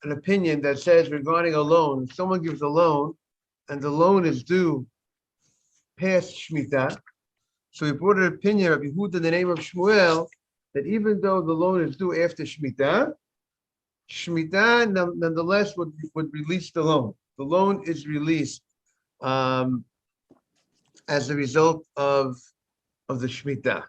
an opinion that says regarding a loan, if someone gives a loan and the loan is due past Shemitah, so he brought an opinion of Yehuda in the name of Shmuel that even though the loan is due after Shemitah, Shemitah nonetheless would release the loan. The loan is released as a result of the Shemitah.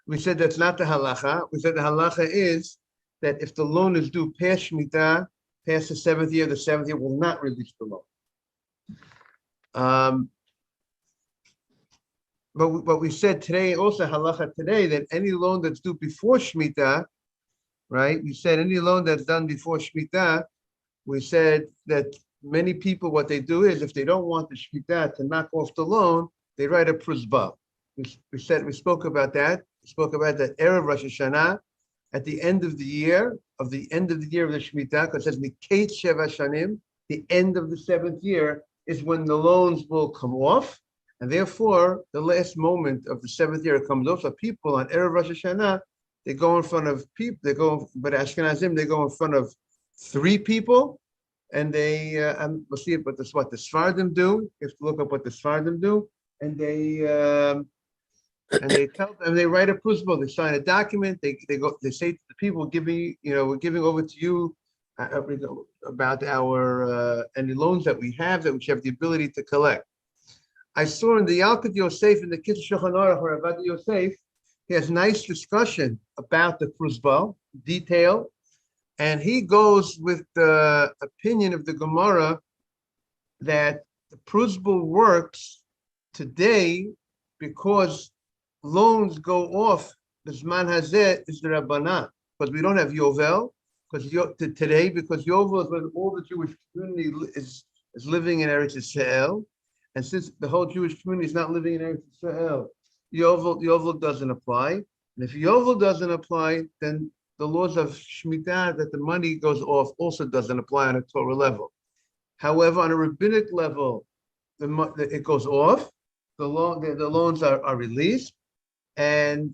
We said that's not the halacha. We said the halacha is that if the loan is due past Shemitah, past the seventh year will not release the loan. But we said today, also halacha today, that any loan that's due before Shemitah, right? We said any loan that's done before Shemitah, we said that many people, what they do is if they don't want the Shemitah to knock off the loan, they write a pruzbah. We spoke about that. We spoke about that Erev Rosh Hashanah, at the end of the year of the Shemitah, because it says Mikate Sheva Shanim, the end of the seventh year is when the loans will come off, and therefore the last moment of the seventh year comes off. So people on Erev Rosh Hashanah, they go in front of people. But Ashkenazim, they go in front of three people, and we'll see it. But that's what the Sfardim do. You have to look up what the Sfardim do, and they tell them, they write a pruzbah, they sign a document, they say to the people we're giving over to you about our any loans that we have the ability to collect. I saw in the Yalkut Yosef in the Kitzur Shulchan Aruch or Avad Yosef, he has nice discussion about the pruzbah, detail, and he goes with the opinion of the Gemara that the pruzbah works today because loans go off. The Zman Hazeh is the Rabbanah, because we don't have Yovel, because today, because Yovel is when all the Jewish community is living in Eretz Yisrael, and since the whole Jewish community is not living in Eretz Yisrael, Yovel doesn't apply. And if Yovel doesn't apply, then the laws of Shemitah, that the money goes off, also doesn't apply on a Torah level. However, on a rabbinic level, it goes off. The loans are released, and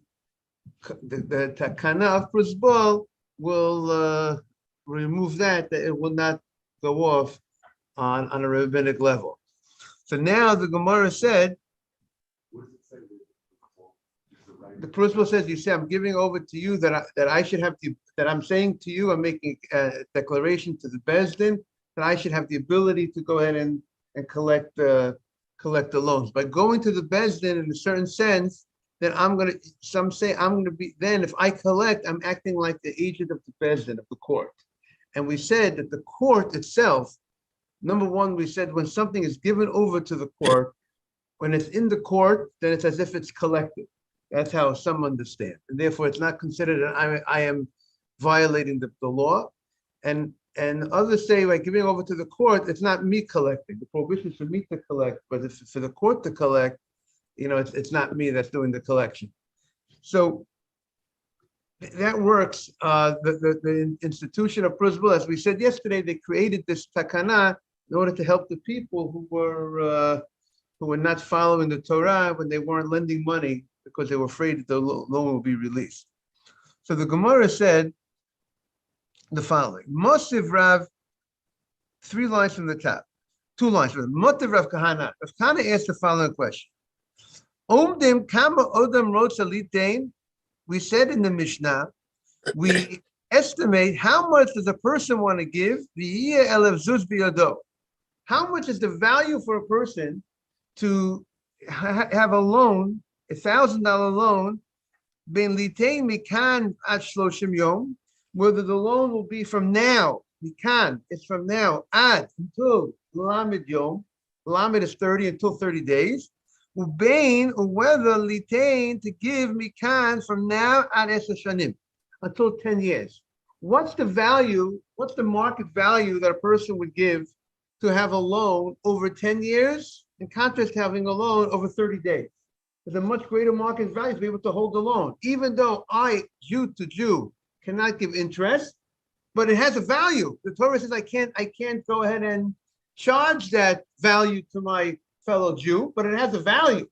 the takana of pruzbah will remove that it will not go off on a rabbinic level. So now the Gemara said, the pruzbah says, you say, I'm giving over to you that I should have that I'm saying to you, I'm making a declaration to the Beis Din that I should have the ability to go ahead and collect the loans. By going to the Beis Din in a certain sense, then some say I'm going to be, then if I collect, I'm acting like the agent of the Beis Din, of the court. And we said that the court itself, number one, we said when something is given over to the court, when it's in the court, then it's as if it's collected. That's how some understand. And therefore, it's not considered that I am violating the law. And others say, by giving over to the court, it's not me collecting. The prohibition is for me to collect, but if for the court to collect, it's not me that's doing the collection. So that works. The institution of pruzbah, as we said yesterday, they created this takana in order to help the people who were not following the Torah when they weren't lending money because they were afraid that the loan will be released. So the Gemara said the following: Mosiv Rav, 3 lines from the top, 2 lines from the Motiv Rav Kahana. Rav Kahana asked the following question. Omdim kama odam rotza litain. We said in the Mishnah, we estimate how much does a person want to give? V'yeh elev zuz biyado. How much is the value for a person to have a loan, $1,000 loan, ben litain mikan at shloshim yom, whether the loan will be from now, mikan, it's from now, ad, until lamed yom, lamed is 30, until 30 days, ubein, or whether litain, to give mikan from now ad esher shanim, until 10 years. What's the value, what's the market value that a person would give to have a loan over 10 years, in contrast to having a loan over 30 days? There's a much greater market value to be able to hold the loan, even though I, Jew to Jew, cannot give interest, but it has a value. The Torah says I can't go ahead and charge that value to my fellow Jew, but it has a value.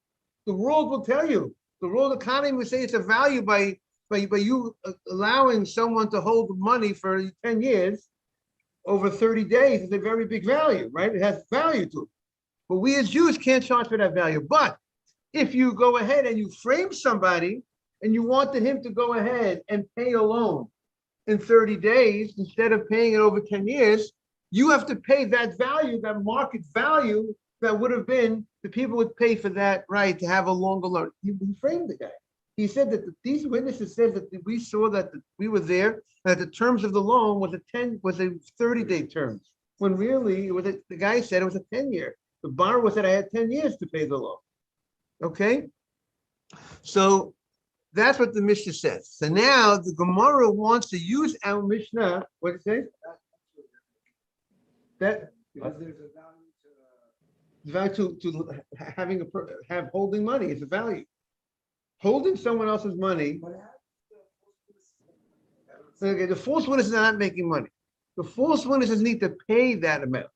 The world will tell you. The world economy will say it's a value by by you allowing someone to hold money for 10 years over 30 days is a very big value, right? It has value to it. But we as Jews can't charge for that value. But if you go ahead and you frame somebody and you wanted him to go ahead and pay a loan in 30 days instead of paying it over 10 years, you have to pay that value, that market value that would have been, the people would pay for that right to have a longer loan. He framed the guy. He said that these witnesses said that we saw that we were there, that the terms of the loan was a 30-day terms, when really it was the guy said it was a 10-year. The borrower said I had 10 years to pay the loan. Okay, so that's what the Mishnah says. So now the Gemara wants to use our Mishnah. What did it say? That because there's a value to having have holding money. It's a value. Holding someone else's money. Okay, the false witnesses are not making money. The false witnesses need to pay that amount.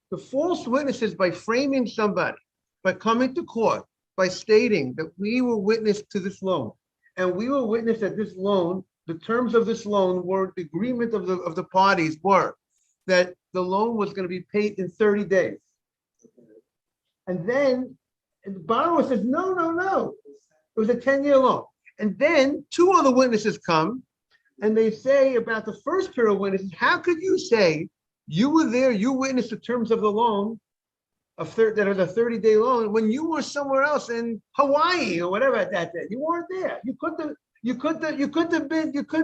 The false witnesses, by framing somebody, by coming to court, by stating that we were witness to this loan, and we were witness that this loan, the terms of this loan were, the agreement of the parties were that the loan was going to be paid in 30 days. And then the borrower says, no, it was a 10-year loan. And then two other witnesses come and they say about the first pair of witnesses, how could you say you were there, you witnessed the terms of the loan that is a 30-day loan when you were somewhere else in Hawaii or whatever at that day? You weren't there. You could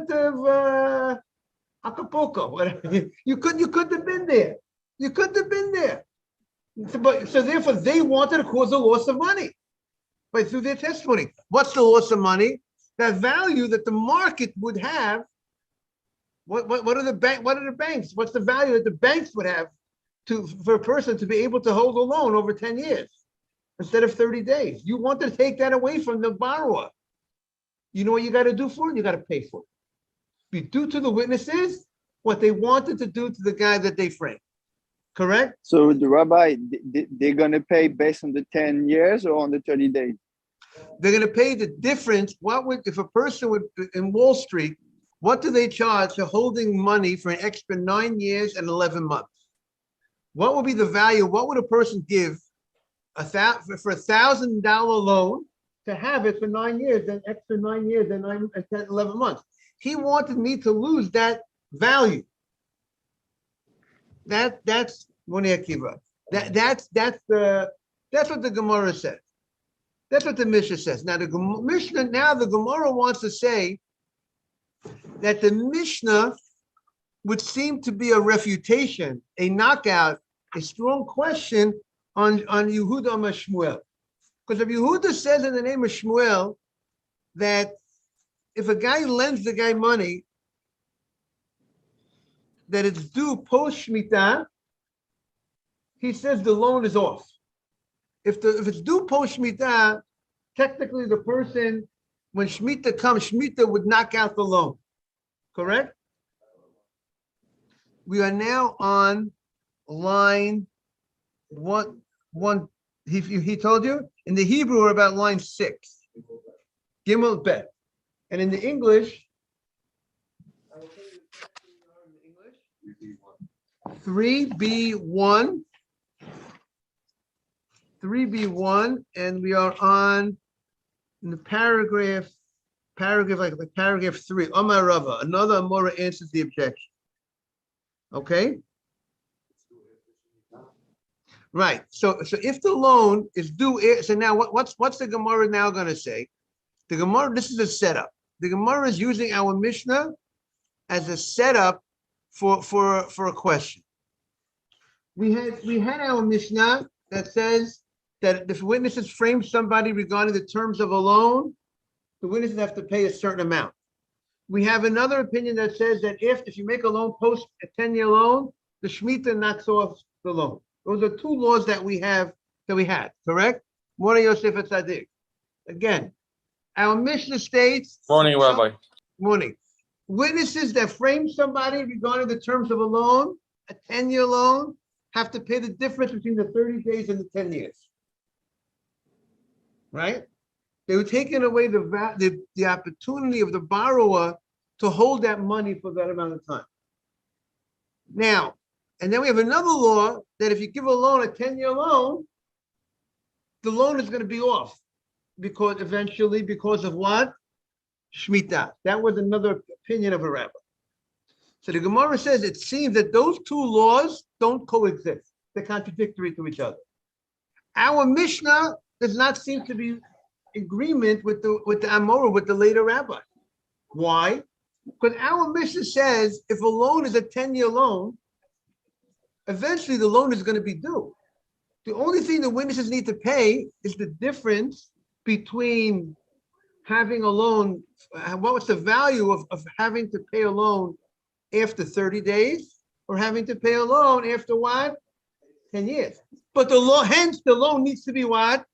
have Acapulco, whatever. You could have been there. You could have been there. So therefore, they wanted to cause a loss of money, right, through their testimony. What's the loss of money? That value that the market would have. What are the banks? What's the value that the banks would have for a person to be able to hold a loan over 10 years instead of 30 days? You want to take that away from the borrower. You know what you got to do for it? You got to pay for it. Be due to the witnesses what they wanted to do to the guy that they framed. Correct? So the rabbi, they're going to pay based on the 10 years or on the 30 days? They're going to pay the difference. If a person would in Wall Street, what do they charge for holding money for an extra 9 years and 11 months? What would be the value? What would a person give for $1,000 loan to have it for 9 years, an extra 9 years and 10, 11 months? He wanted me to lose that value. That's Monei Akiva. That's what the Gemara says. That's what the Mishnah says. Now the Gemara wants to say that the Mishnah would seem to be a refutation, a knockout, a strong question on Yehuda Shmuel. Because if Yehuda says in the name of Shmuel that if a guy lends the guy money, that it's due post Shemitah, he says the loan is off. If it's due post Shemitah, technically the person, when Shemitah comes, Shemitah would knock out the loan. Correct? We are now on line one. He told you? In the Hebrew, we're about line 6. Gimel Bet. And in the English, 3B1. 3B1, and we are on in the paragraph 3. Amar Rava, another Amora answers the objection. Okay? Right. So if the loan is due, so now what's the Gemara now going to say? The Gemara, this is a setup. The Gemara is using our Mishnah as a setup for a question. We had our Mishnah that says that if witnesses frame somebody regarding the terms of a loan, the witnesses have to pay a certain amount. We have another opinion that says that if you make a loan post a 10-year loan, the Shemitah knocks off the loan. Those are two laws that we had, correct? Morning, Yosef Tzadik. Again, our Mishnah states. Morning, Rabbi. Morning. Witnesses that frame somebody regarding the terms of a loan, a 10-year loan, have to pay the difference between the 30 days and the 10 years. Right? They were taking away the opportunity of the borrower to hold that money for that amount of time. Now, and then we have another law that if you give a loan, a 10-year loan, the loan is going to be off because of what? Shemitah. That was another opinion of a rabbi. So the Gemara says it seems that those two laws don't coexist. They're contradictory to each other. Our Mishnah does not seem to be in agreement with the Amora, with the later rabbi. Why? Because our Mishnah says if a loan is a 10-year loan, eventually the loan is going to be due. The only thing the witnesses need to pay is the difference between having a loan, what was the value of having to pay a loan after 30 days or having to pay a loan after what? 10 years. But hence the loan needs to be what?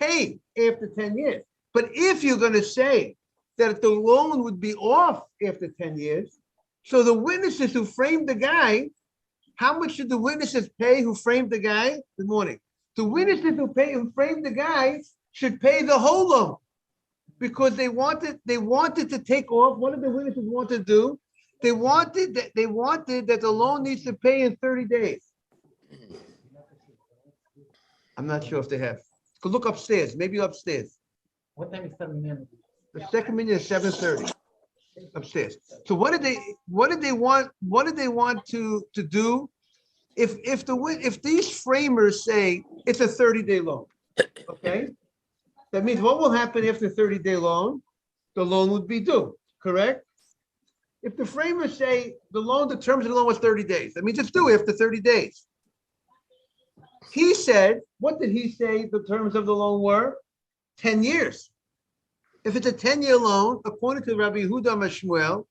Paid after 10 years. But if you're going to say that the loan would be off after 10 years, so the witnesses who framed the guy, how much should the witnesses pay who framed the guy? Good morning. The witnesses who framed the guy should pay the whole loan because they wanted to take off. What did the witnesses want to do? They wanted that the loan needs to pay in 30 days. I'm not sure if they have. Go look upstairs. Maybe upstairs. What time is terminando? The second minute is 7:30 upstairs. So what did they want to do? If these framers say it's a 30-day loan, okay, that means what will happen after 30-day loan? The loan would be due, correct? If the framers say the terms of the loan was 30 days, that means it's due after 30 days. He said, what did he say the terms of the loan were? 10 years. If it's a 10-year loan, according to Rabbi Yehuda Mashmuel,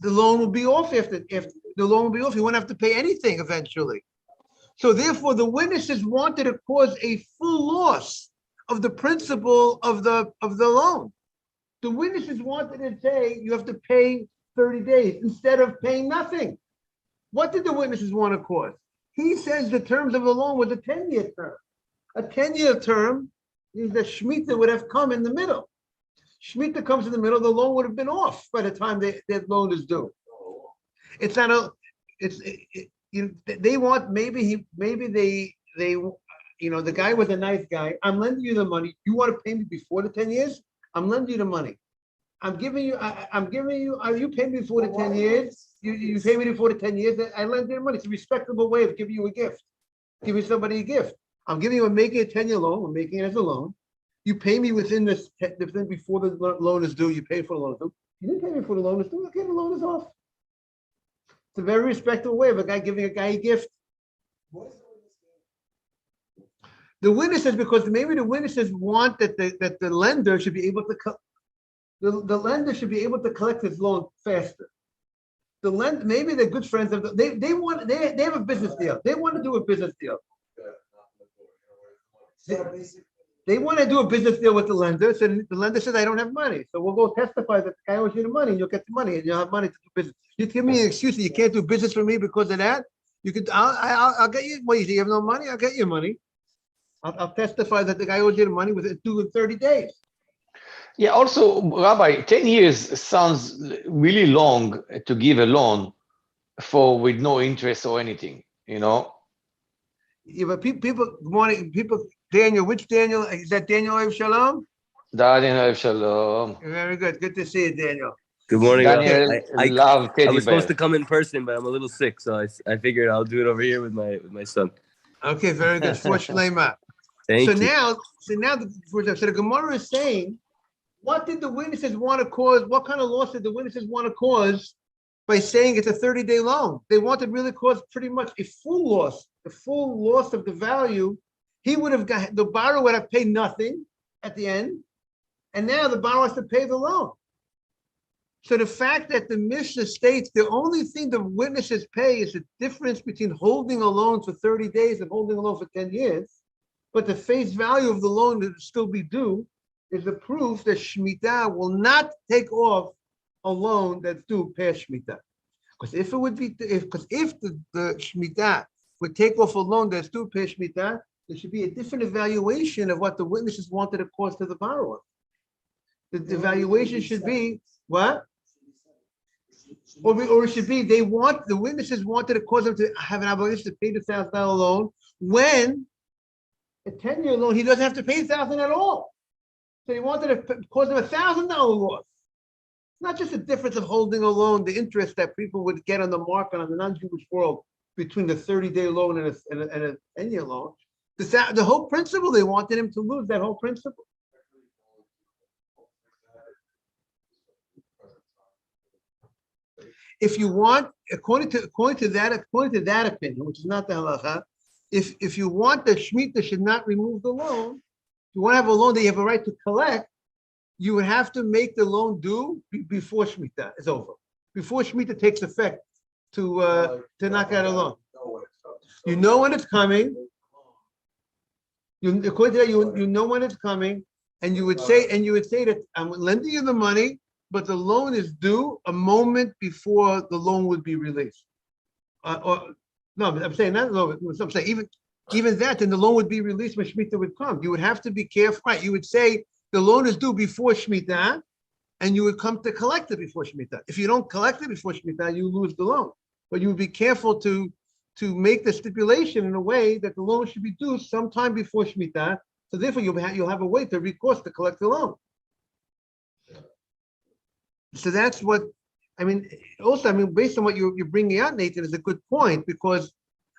the loan will be off after the loan will be off. You won't have to pay anything eventually. So therefore, the witnesses wanted to cause a full loss of the principal of the loan. The witnesses wanted to say you have to pay 30 days instead of paying nothing. What did the witnesses want to cause? He says the terms of the loan was a 10-year term. A 10-year term means that Shemitah would have come in the middle. Shemitah comes in the middle, the loan would have been off by the time that loan is due. It's not a, they want, maybe they, the guy was a nice guy. I'm lending you the money. You want to pay me before the 10 years? I'm lending you the money. I'm giving you, you pay me before the 10 years. You pay me before the 10 years. I lend you the money. It's a respectable way of giving you a gift. Giving somebody a gift. I'm making a 10-year loan. I'm making it as a loan. You pay me within before the loan is due. You pay for the loan is due. You didn't pay me before the loan is due. Okay, the loan is off. It's a very respectable way of a guy giving a guy a gift. The witnesses, because maybe the witnesses want that the lender should be able to the lender should be able to collect his loan faster. The lender, maybe they're good friends of they have a business deal. They want to do a business deal. They want to do a business deal with the lender. So the lender says, I don't have money. So we'll go testify that the guy owes you the money and you'll get the money and you'll have money to do business. You give me an excuse that you can't do business for me because of that. You could, I'll get you. Well, you have no money. I'll get you money. I'll testify that the guy owes you the money within 30 days. Yeah. Also, Rabbi, 10 years sounds really long to give a loan with no interest or anything, Yeah, but people, good morning. Daniel, which Daniel? Is that Daniel Oev Shalom? Daniel Shalom. Very good. Good to see you, Daniel. Good morning. Daniel, I love teddy I was supposed to bears. come in person, but I'm a little sick, so I figured I'll do it over here with my son. Okay, very good. For Shlema. Thank So you. now the Gemara is saying, what did the witnesses want to cause? What kind of loss did the witnesses want to cause by saying it's a 30-day loan? They wanted to really cause pretty much a full loss of the value. The borrower would have paid nothing at the end, and now the borrower has to pay the loan. So the fact that the Mishnah states the only thing the witnesses pay is the difference between holding a loan for 30 days and holding a loan for 10 years, but the face value of the loan that will still be due is the proof that Shemitah will not take off a loan that's due past Shemitah. Because if the Shemitah would take off a loan that's due past Shemitah, there should be a different evaluation of what the witnesses wanted to cause to the borrower. The evaluation should be, what? Or it should be, the witnesses wanted to cause them to have an obligation to pay the $1,000 loan when a 10-year loan, he doesn't have to pay $1,000 at all. So he wanted to cause them $1,000 loss. It's not just a difference of holding a loan, the interest that people would get on the market on the non-Jewish world between the 30-day loan and a 10-year loan. The whole principle, they wanted him to lose that whole principle. If you want, according to that opinion, which is not the halacha, if you want the Shemitah should not remove the loan, if you want to have a loan that you have a right to collect, you would have to make the loan due before Shemitah is over, before Shemitah takes effect to knock out a loan. You know when it's coming. According to that, you know when it's coming, and you would say that I'm lending you the money, but the loan is due a moment before the loan would be released. No, I'm saying not loan. I'm saying even that, then the loan would be released when Shemitah would come. You would have to be careful. Right? You would say the loan is due before Shemitah, and you would come to collect it before Shemitah. If you don't collect it before Shemitah, you lose the loan. But you would be careful to make the stipulation in a way that the loan should be due sometime before Shemitah. So therefore, you'll have a way to recourse to collect the loan. So that's what, I mean, also, based on what you're bringing out, Nathan, is a good point, because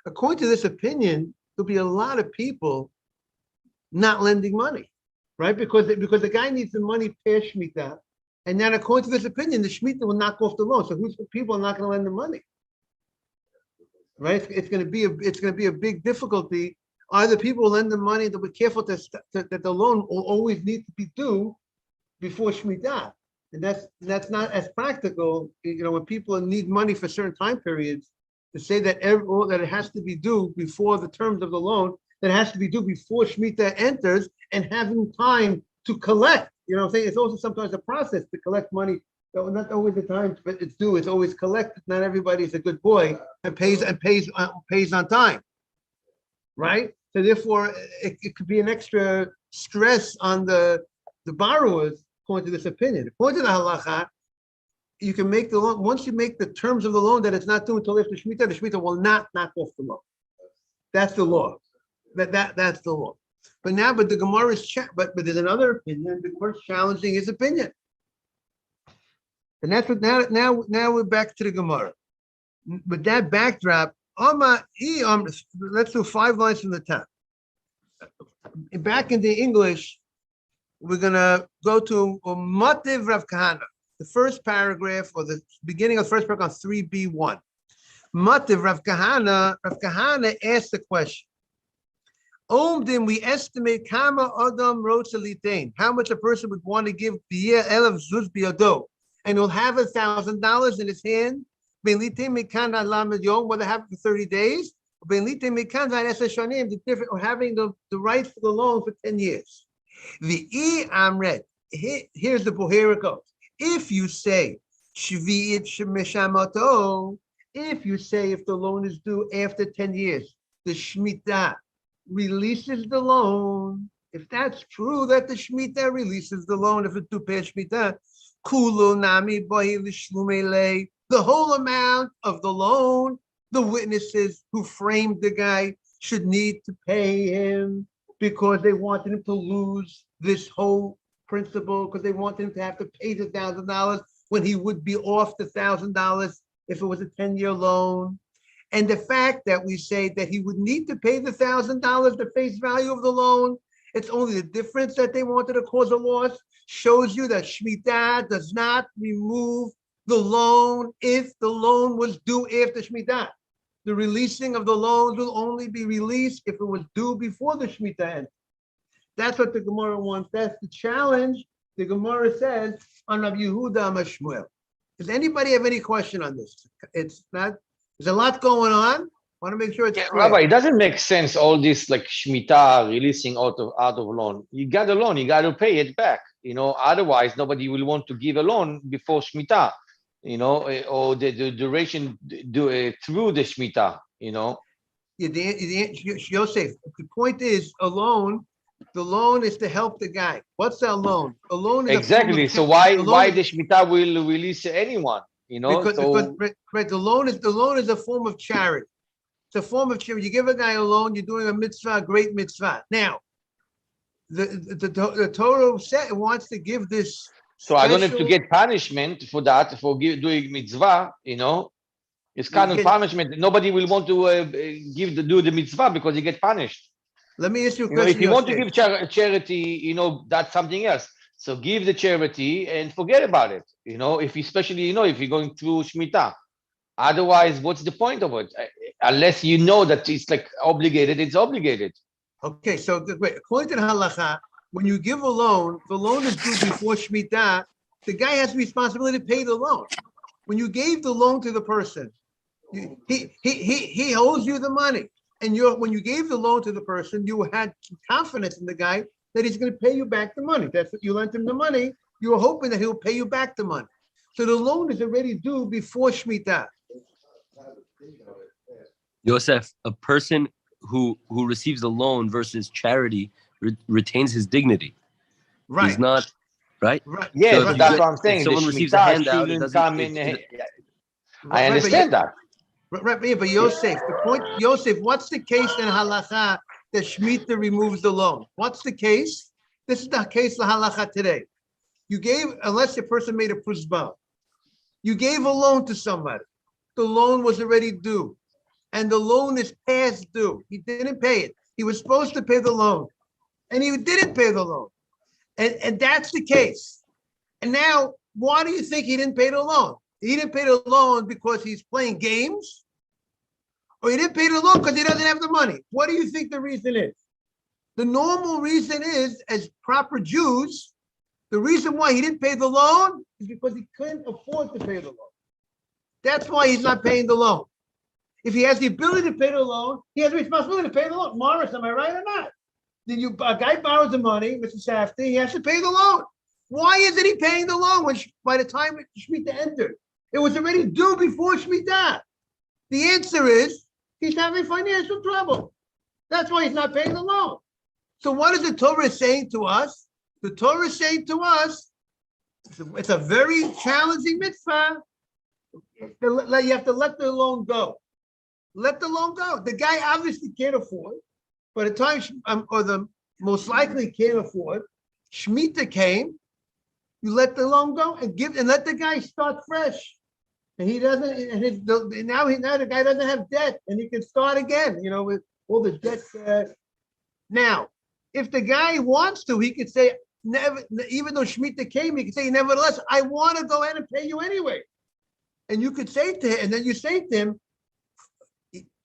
according to this opinion, there'll be a lot of people not lending money, right? Because the guy needs the money per Shemitah, and then according to this opinion, the Shemitah will knock off the loan. So people are not going to lend the money, right? It's going to be a big difficulty. Either people will lend the money, they'll be careful that the loan will always need to be due before Shemitah. And that's not as practical, when people need money for certain time periods, to say that that it has to be due before the terms of the loan, that it has to be due before Shemitah enters, and having time to collect. I'm saying it's also sometimes a process to collect money. Not always the time, but it's due. It's always collected. Not everybody's a good boy and pays on time, right? So therefore, it could be an extra stress on the borrowers. According to this opinion, according to the halacha, you can make the loan, once you make the terms of the loan that it's not due until after Shemitah, the Shemitah will not knock off the loan. That's the law. That's the law. But the Gemara is but there's another opinion. The Gemara is challenging his opinion, and that's what now we're back to the Gemara. With that backdrop, let's do 5 lines from the top. Back into English. We're gonna go to Mativ Rav Kahana, the first paragraph, or the beginning of the first paragraph on 3b1. Mativ Rav Kahana asked the question. Omdim, we estimate Kama Adam Rotzalitain, how much a person would want to give Biyeh Elav Zuz Biyado, and he'll have $1,000 in his hand. Beilitain Mekan Lamed Yom, whether have for 30 days, Beilitain Mekan V'Anes Shonim, the different, or having the right for the loan for 10 years. The Amred, here's here it goes. If you say Shvi'it Shemeshamato, if the loan is due after 10 years, the Shemitah releases the loan. If that's true that the Shemitah releases the loan, if it's due past Shemitah, Kulu Nami Bahi Lishlumele, the whole amount of the loan, the witnesses who framed the guy should need to pay him, because they wanted him to lose this whole principle, because they wanted him to have to pay the $1,000 when he would be off the $1,000 if it was a 10-year loan. And the fact that we say that he would need to pay the $1,000, the face value of the loan, it's only the difference that they wanted to cause a loss, shows you that Shemitah does not remove the loan if the loan was due after Shemitah. The releasing of the loans will only be released if it was due before the Shemitah ends. That's what the Gemara wants. That's the challenge. The Gemara says on Rabbi Yehuda Mashmuel. Does anybody have any question on this? It's not. There's a lot going on. I want to make sure it's clear. Rabbi, it doesn't make sense, all this like Shemitah releasing out of loan. You got a loan, you got to pay it back. Otherwise nobody will want to give a loan before Shemitah. Or the duration through the Shemitah, Yosef, the point is a loan. The loan is to help the guy. What's a loan? A loan is Exactly. So why the Shemitah will release anyone? You know, because right, the loan is a form of charity. It's a form of charity. You give a guy a loan, you're doing a mitzvah, a great mitzvah. Now, the Torah wants to give this. So I don't have to get punishment for that, for doing mitzvah, you know. It's kind of punishment. Nobody will want to do the mitzvah because you get punished. Let me ask you a You know, question. if you want to give charity, you know, that's something else. So give the charity and forget about it. You know, especially, you know, if you're going through Shemitah. Otherwise, what's the point of it? Unless you know that it's like obligated, it's obligated. Okay, so wait, according to the halacha, when you give a loan, the loan is due before Shemitah. The guy has the responsibility to pay the loan. When you gave the loan to the person, he owes you the money. And when you gave the loan to the person, you had confidence in the guy that he's going to pay you back the money. That's what you lent him the money. You were hoping that he'll pay you back the money. So the loan is already due before Shemitah. Yosef, a person who receives a loan versus charity retains his dignity. Right. He's not, right? Right. Yes, So if that's you what I'm saying. if someone The receives a Shemitah handout, it shouldn't doesn't. come in. I Right, understand that. Right, yeah, but Yosef, the point, Yosef, what's the case in halacha that Shemitah removes the loan? What's the case? This is the case of halacha today. You gave, unless the person made a pruzbah, you gave a loan to somebody. The loan was already due, and the loan is past due. He didn't pay it. He was supposed to pay the loan, and he didn't pay the loan. And that's the case. And now, why do you think he didn't pay the loan? He didn't pay the loan because he's playing games? Or he didn't pay the loan because he doesn't have the money? What do you think the reason is? The normal reason is, as proper Jews, the reason why he didn't pay the loan is because he couldn't afford to pay the loan. That's why he's not paying the loan. If he has the ability to pay the loan, he has the responsibility to pay the loan. Morris, am I right or not? Then a guy borrows the money, Mr. Safdie, he has to pay the loan. Why isn't he paying the loan when by the time Shemitah entered? It was already due before Shemitah. The answer is he's having financial trouble. That's why he's not paying the loan. So what is the Torah saying to us? The Torah is saying to us, it's a very challenging mitzvah. You have to let the loan go. Let the loan go. The guy obviously can't afford. By the time, or the most likely can't afford, Shemitah came. You let the loan go and let the guy start fresh. And he doesn't. And now the guy doesn't have debt, and he can start again. You know, with all the debt. Now, if the guy wants to, he could say, never. Even though Shemitah came, he could say, nevertheless, I want to go ahead and pay you anyway. And you could say to him, and then you say to him,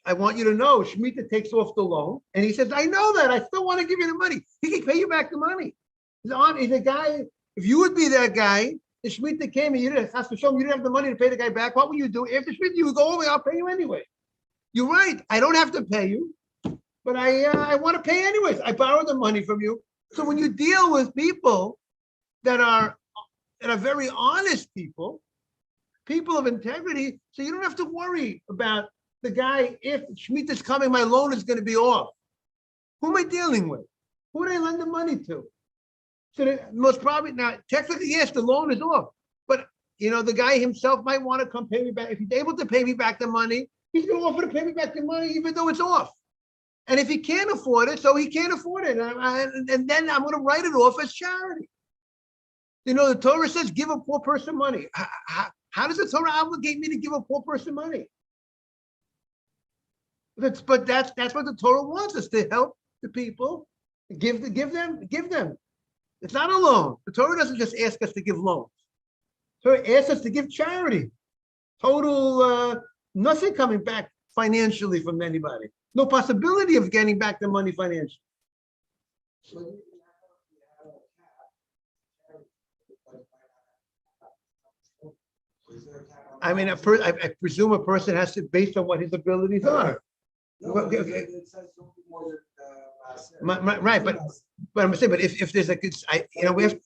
I want you to know, Shemitah takes off the loan, and he says, I know that. I still want to give you the money. He can pay you back the money. He's a guy. If you would be that guy, if Shemitah came and you didn't have to show him you didn't have the money to pay the guy back, what would you do? After Shemitah, you would go over, I'll pay you anyway. You're right. I don't have to pay you, but I want to pay anyways. I borrowed the money from you. So when you deal with people that are very honest people of integrity, so you don't have to worry about the guy, if Shemitah's coming, my loan is going to be off. Who am I dealing with? Who did I lend the money to? So most probably, now, technically, yes, the loan is off. But, you know, the guy himself might want to come pay me back. If he's able to pay me back the money, he's going to offer to pay me back the money, even though it's off. And if he can't afford it, so he can't afford it. And then I'm going to write it off as charity. You know, the Torah says, give a poor person money. How does the Torah obligate me to give a poor person money? But that's what the Torah wants us to help the people, give them. It's not a loan. The Torah doesn't just ask us to give loans. The Torah asks us to give charity. Total nothing coming back financially from anybody. No possibility of getting back the money financially. I mean, I presume a person has to, based on what his abilities are. Okay. Right, but I'm saying, but if there's a good, we have.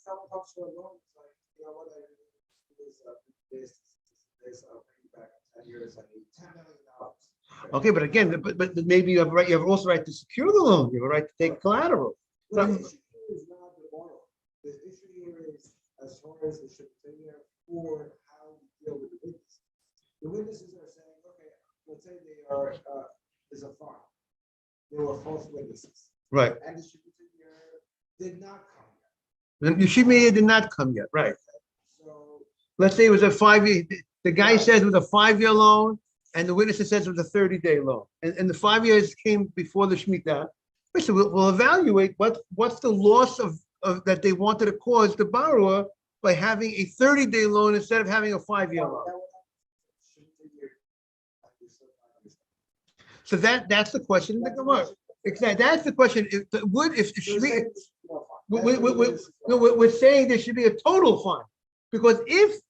Okay, but again, but maybe you have right, you have also right to secure the loan, you have a right to take collateral. The But- issue here is not the borrower. The issue here is as far as the Secretariat for how we deal with the witnesses. The witnesses are saying, okay, let's say they are, is a farm. They were false witnesses. Right, And the Secretariat did not come yet. the Yeshivah did not come yet, right? So, Let's say it was a 5-year, the guy says it was a 5-year loan, and the witness says it was a 30-day loan. And the 5 years came before the Shemitah. So we'll evaluate what's the loss of that they wanted to cause the borrower by having a 30-day loan instead of having a 5-year loan. So that's the question in the Gemara. Exactly, that's the question. If Shemitah, we're saying there should be a total fine. Because if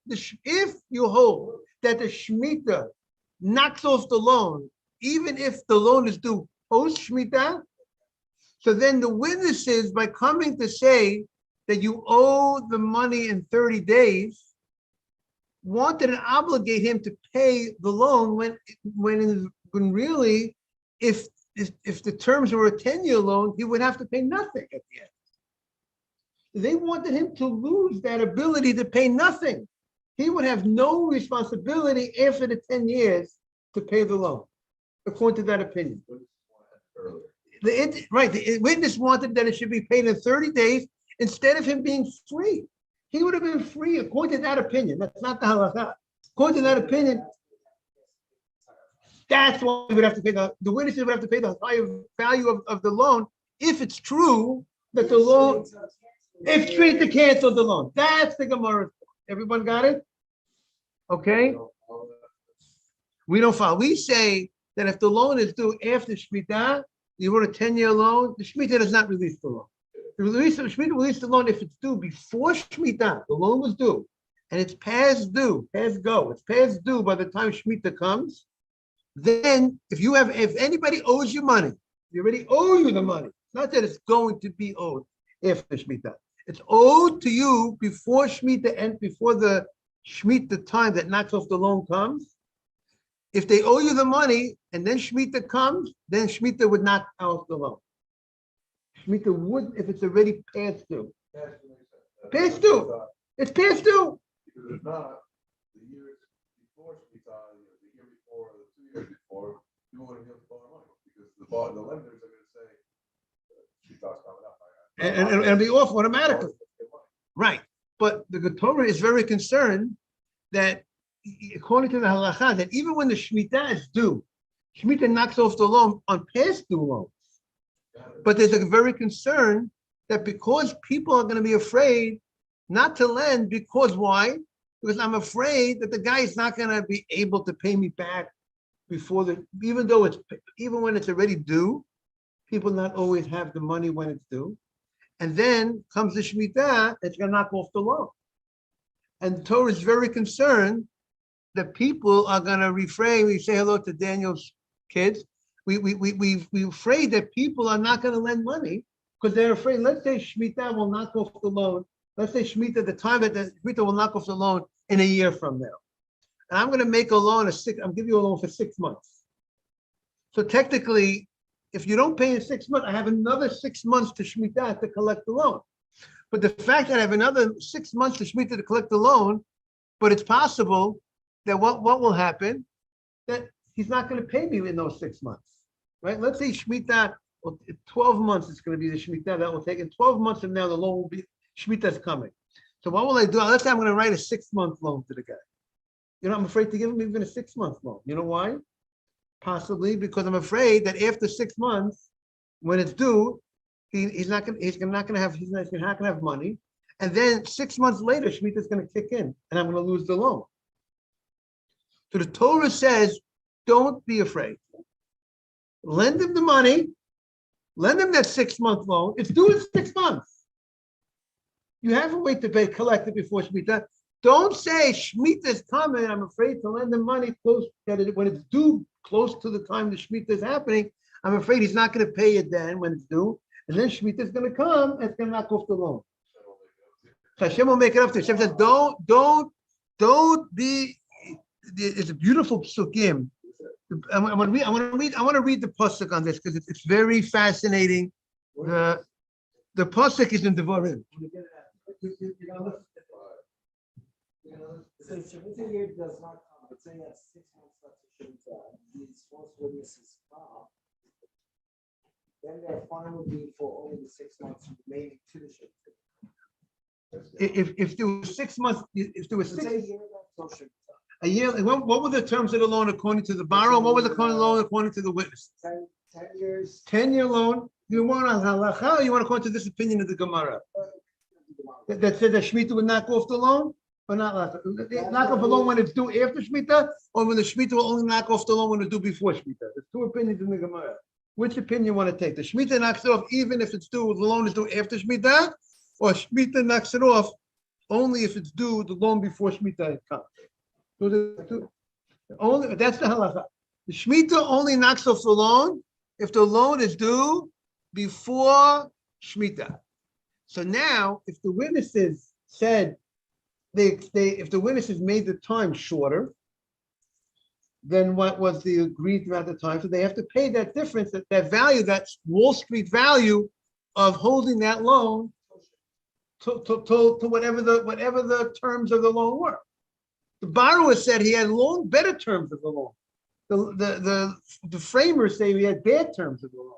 you hold that the Shemitah knocks off the loan, even if the loan is due post Shemitah, so then the witnesses, by coming to say that you owe the money in 30 days, wanted to obligate him to pay the loan when really, if the terms were a 10-year loan, he would have to pay nothing at the end. They wanted him to lose that ability to pay nothing. He would have no responsibility after the 10 years to pay the loan, according to that opinion. The witness wanted that it should be paid in 30 days instead of him being free. He would have been free according to that opinion. That's not the halakha. According to that opinion, that's why we would have to pay the witnesses would have to pay the higher value of the loan if it's true that the loan, if Shemitah canceled the loan. That's the Gemara. Everyone got it? Okay? We don't follow. We say that if the loan is due after Shemitah, you wrote a 10-year loan, the Shemitah does not release the loan. The Shemitah released the loan if it's due before Shemitah, the loan was due, and it's past due, past go, it's past due by the time Shemitah comes. Then if anybody owes you money, they already owe you the money. It's not that it's going to be owed after Shemitah. It's owed to you before Shemitah and before the Shemitah time that knocks off the loan comes. If they owe you the money and then Shemitah comes, then Shemitah would knock off the loan. Shemitah would if it's already past due. Past due. It's past due. Because if not, the years before Shemitah, the year before, the 2 years before, you wouldn't be able to borrow money because the lenders are going to say, Shemitah's coming up. And it'll be off automatically. Right. But the Torah is very concerned that, according to the halakha, that even when the Shemitah is due, Shemitah knocks off the loan on past due loans. But there's a very concern that because people are going to be afraid not to lend, because why? Because I'm afraid that the guy is not going to be able to pay me back before even when it's already due, people not always have the money when it's due. And then comes the Shemitah, it's going to knock off the loan. And the Torah is very concerned that people are going to refrain. We say hello to Daniel's kids. We're afraid that people are not going to lend money because they're afraid. Let's say Shemitah will knock off the loan. Let's say Shemitah, the time that the Shemitah will knock off the loan in a year from now. And I'm going to make a loan I'm giving you a loan for 6 months. So technically, if you don't pay in 6 months, I have another 6 months to Shemitah to collect the loan. But the fact that I have another 6 months to Shemitah to collect the loan, but it's possible that what will happen, that he's not going to pay me in those 6 months, right? Let's say Shemitah, well, 12 months it's going to be the Shemitah that will take. In 12 months from now, the loan will be, Shemitah's coming. So what will I do? Let's say I'm going to write a 6-month loan to the guy. I'm afraid to give him even a 6-month loan. You know why? Possibly because I'm afraid that after 6 months, when it's due, he's not going to have money. And then 6 months later, Shemitah is going to kick in and I'm going to lose the loan. So the Torah says, don't be afraid. Lend him the money, lend him that 6-month loan. It's due in 6 months. You have a way to collect it before Shemitah. Don't say Shemitah is coming. I'm afraid to lend him money when it's due close to the time the Shemitah is happening. I'm afraid he's not going to pay it then when it's due. And then Shemitah is going to come and it's going to knock off the loan. So Hashem will make it up to you. Hashem says, don't be, it's a beautiful psukim I want to read the pasuk on this because it's very fascinating. The pasuk is in Devarim. So Shemitah year does not come, but say you have 6 months left to Shemitah, these false witnesses come. Then their fine would be for only the 6 months remaining to the Shemitah. If there was 6 months, if there was So say a year left till Shemitah, a year, what were the terms of the loan according to the borrower? What was the loan according to the witness? 10 years. 10-year loan. You want on halacha, or you want to go into this opinion of the Gemara that said that Shemitah would knock off the loan, or not knock off the loan when it's due after Shemitah, or when the Shemitah will only knock off the loan when it's due before Shemitah. There's two opinions in the Gemara. Which opinion you want to take? The Shemitah knocks it off even if it's due, the loan is due after Shemitah, or Shemitah knocks it off only if it's due the loan before Shemitah comes. So that's the halacha. The Shemitah only knocks off the loan if the loan is due before Shemitah. So now, if the witnesses said if the witnesses made the time shorter than what was the agreed amount of time, so they have to pay that difference, that value, that Wall Street value of holding that loan to whatever the terms of the loan were. The borrower said he had better terms of the loan. The framers say he had bad terms of the loan.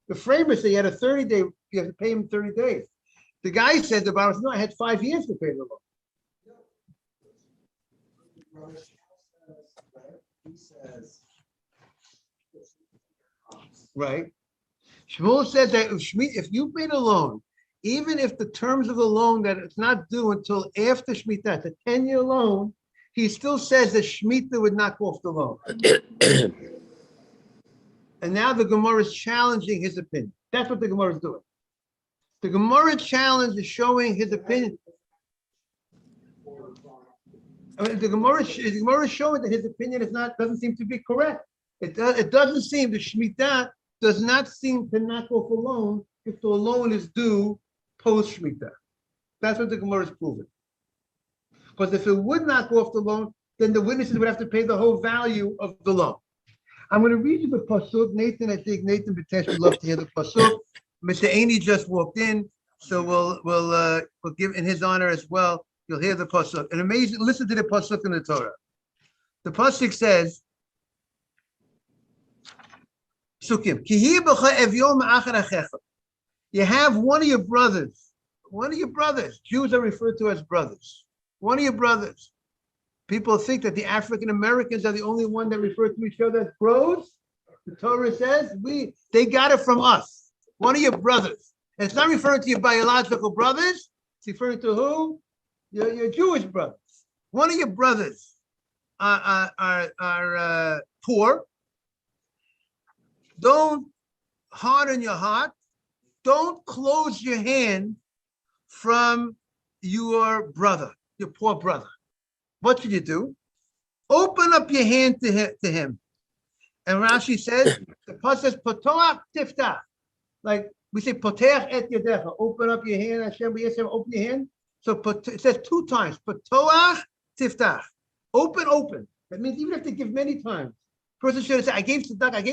The framers say he had a 30-day, you have to pay him 30 days. The guy said, the borrower said, no, I had 5 years to pay the loan. He says. Right. Shmuel said that if you paid a loan, even if the terms of the loan that it's not due until after Shemitah, it's a 10-year loan, he still says that Shemitah would knock off the loan. And now the Gemara is challenging his opinion. That's what the Gemara is doing. The Gemara challenge is showing his opinion. I mean, the Gemara is showing that his opinion doesn't seem to be correct. It doesn't seem, the Shemitah does not seem to knock off a loan if the loan is due post Shemitah. That's what the Gemara is proving. Because if it would knock off the loan, then the witnesses would have to pay the whole value of the loan. I'm going to read you the pasuk. Nathan Bitesh would love to hear the pasuk. Mr. Aney just walked in, so we'll give in his honor as well. You'll hear the pasuk. And amazing, listen to the pasuk in the Torah. The pasuk says, "Psukim, you have one of your brothers. Jews are referred to as brothers. One of your brothers. People think that the African Americans are the only one that refer to each other as bros. The Torah says they got it from us. One of your brothers. And it's not referring to your biological brothers. It's referring to who? Your Jewish brothers. One of your brothers are poor. Don't harden your heart. Don't close your hand from your brother, your poor brother. What should you do? Open up your hand to him. And Rashi says, the pasuk says, Potoach tiftach. Like we say, Poteach et yadecha. Open up your hand, Hashem, open your hand. So it says 2 times, Potoach tiftach. Open. That means even if they give many times. Person should have said, I gave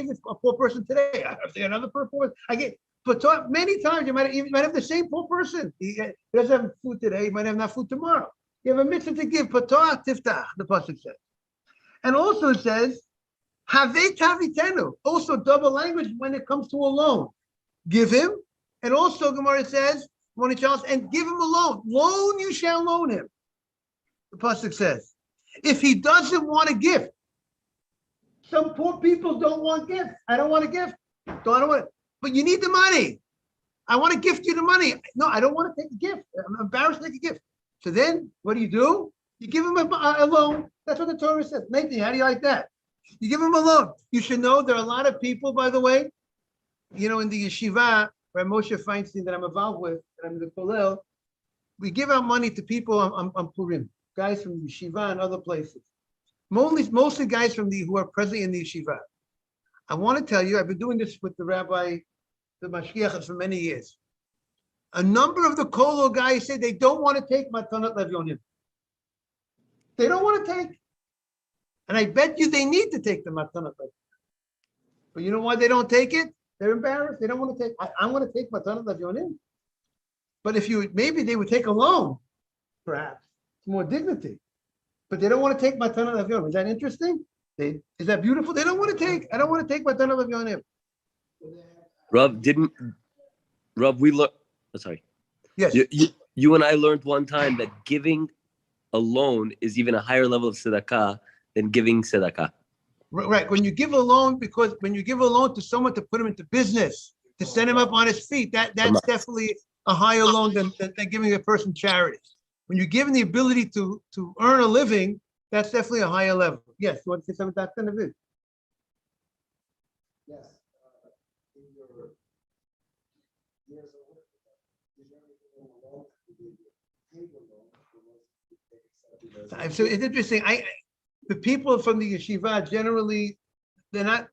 this a poor person today. I have another poor person. I gave, but many times you might have the same poor person. He doesn't have food today. He might have enough food tomorrow. You have a mitzvah to give. Patah tiftach, the pasuk says. And also it says, Havei tavitenu. Also double language when it comes to a loan. Give him. And also Gemara says, and give him a loan. Loan you shall loan him. The pasuk says. If he doesn't want a gift, some poor people don't want gifts. I don't want a gift. I don't want it. But you need the money. I want to gift you the money. No, I don't want to take a gift. I'm embarrassed to take a gift. So then what do? You give him a loan. That's what the Torah says. Nathan, how do you like that? You give him a loan. You should know there are a lot of people, by the way, in the yeshiva, where Moshe Feinstein that I'm involved with, and I'm the Kollel, we give out money to people on Purim, guys from the yeshiva and other places. Mostly guys who are presently in the yeshiva. I want to tell you, I've been doing this with the rabbi, the Mashiach, for many years. A number of the Kollel guys say they don't want to take Matanat Levyonim. They don't want to take. And I bet you they need to take the Matanat Levyonim. But you know why they don't take it? They're embarrassed. They don't want to take. I want to take Matana Levionim. But if you maybe they would take a loan, perhaps it's more dignity. But they don't want to take Matana Levionim. Is that interesting? Is that beautiful? They don't want to take. I don't want to take Matana Levionim. Rob, we look. Sorry. Yes. You and I learned one time that giving a loan is even a higher level of tzedakah than giving tzedakah. Right. When you give a loan, because when you give a loan to someone to put him into business, to send him up on his feet, that's definitely a higher loan than giving a person charity. When you give him the ability to earn a living, that's definitely a higher level. Yes. You want to say something about that? Yes. In your years of work, is there anything in the law that you paid the loan for those who take So it's interesting. The people from the yeshiva generally, they're not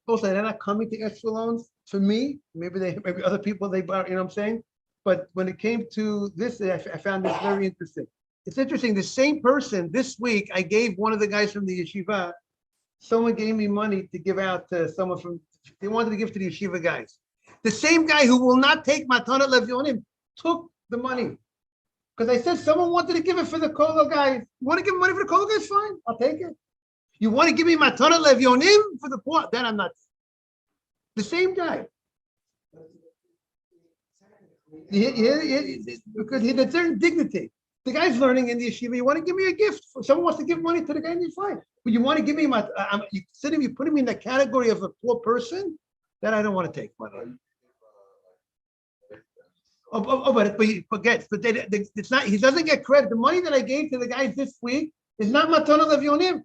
coming to ask for loans. For me, maybe other people they borrow, you know what I'm saying? But when it came to this, I found this very interesting. It's interesting. The same person this week, I gave one of the guys from the yeshiva. Someone gave me money to give out to someone from. They wanted to give to the yeshiva guys. The same guy who will not take Matanat Levionim took the money. Because I said someone wanted to give it for the Kolo guys. You want to give money for the Kolo guys? Fine, I'll take it. You want to give me Matanat Levionim for the poor? Then I'm not. The same guy. Because there's certain dignity. The guy's learning in the yeshiva. You want to give me a gift? Someone wants to give money to the guy, and he's fine. But you want to give me you're putting me in the category of a poor person, then I don't want to take money. But he forgets. But it's not. He doesn't get credit. The money that I gave to the guys this week is not Matanat Levionim.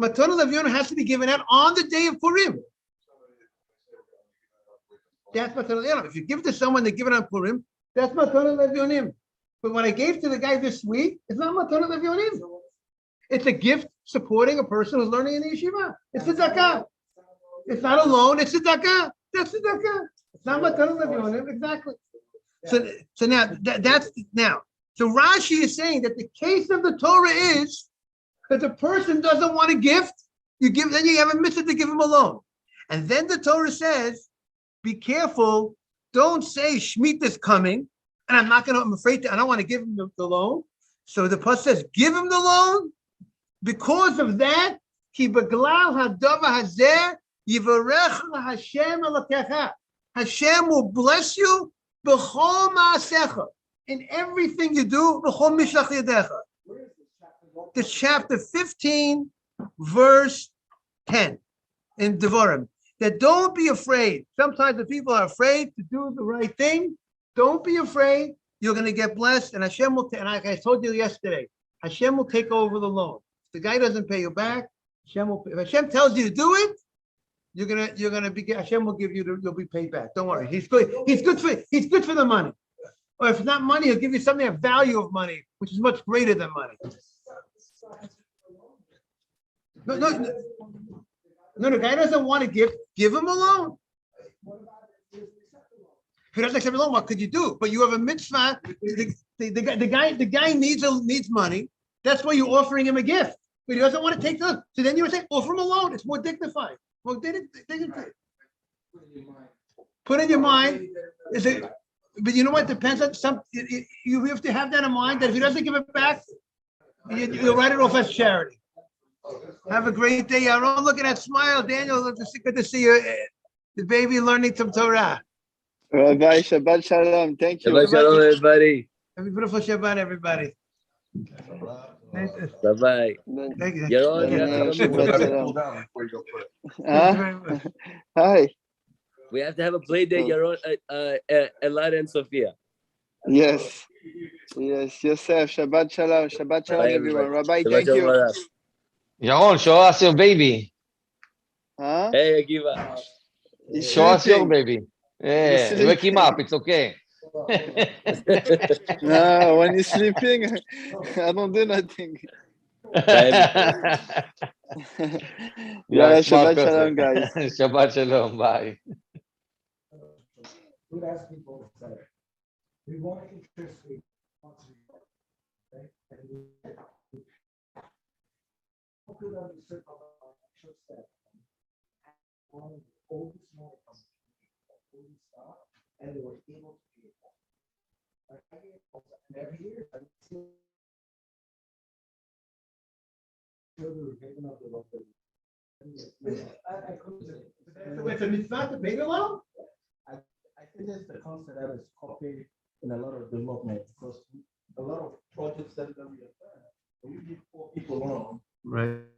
Matanat Levionim has to be given out on the day of Purim. That's Matanat Levionim. If you give it to someone, they give it on Purim. That's Matanat Levionim. But what I gave to the guy this week, it's not Matanat Levionim. It's a gift supporting a person who's learning in the yeshiva. It's tzedakah. It's not a loan. It's tzedakah. That's tzedakah. It's not Matanat Levionim. Exactly. So now that's now. So Rashi is saying that the case of the Torah is that the person doesn't want a gift. Then you have a mitzvah to give him a loan. And then the Torah says, be careful. Don't say Shemitah is coming. And I'm afraid I don't want to give him the loan. So the pasuk says, give him the loan. Because of that, ki beglal hadavar hazeh yivarech Hashem elokecha. Hashem will bless you b'chol ma'asecha. In everything you do, b'chol mishlach yadecha. The chapter 15, verse 10 in Devarim. That don't be afraid. Sometimes the people are afraid to do the right thing. Don't be afraid. You're going to get blessed, and Hashem will. And like I told you yesterday, Hashem will take over the loan. If the guy doesn't pay you back, Hashem will. If Hashem tells you to do it, you're gonna be. Hashem will give you. You'll be paid back. Don't worry. He's good. He's good for the money. Or if it's not money, he'll give you something of value of money, which is much greater than money. No, the guy doesn't want to give him a loan. If he doesn't accept a loan, what could you do? But you have a mitzvah. The guy needs money. That's why you're offering him a gift. But he doesn't want to take those. So then you would say, offer him a loan. It's more dignified. More dignified. Put in your mind. But you know what? Depends on you have to have that in mind that if he doesn't give it back, you'll write it off as charity. Have a great day, Yaron. Look at that smile, Daniel. Good to see you. The baby learning some Torah. Rabbi, Shabbat Shalom. Thank you. Shabbat Shalom, everybody. Have a beautiful Shabbat, everybody. Bye-bye. Thank you. Yaron, you have to come Shabbat to- Shalom. Thank you very much. Hi. We have to have a play date, Yaron, Elad and Sophia. Yes. Yes, Yosef. Shabbat Shalom. Shabbat Shalom, Bye, everyone. everybody. Rabbi, Shabbat thank Shalom, you. Rav. Yaron, show us your baby. Huh? Hey, Akiva. He's Show us your sleeping. baby. Yeah, wake him up. It's okay. No, when he's sleeping, I don't do nothing. Yeah, Yeah, smart Shabbat person. Shalom, guys. Shabbat shalom. Bye. We'd ask people to say, we want to interest you. Okay? And we could understand how much of that. One of the oldest taking up the loan. I couldn't. It's a mitzvah to pay the loan? I think that's the concept that is copied in a lot of development, because a lot of projects that we have done, when you give poor people loan, Right.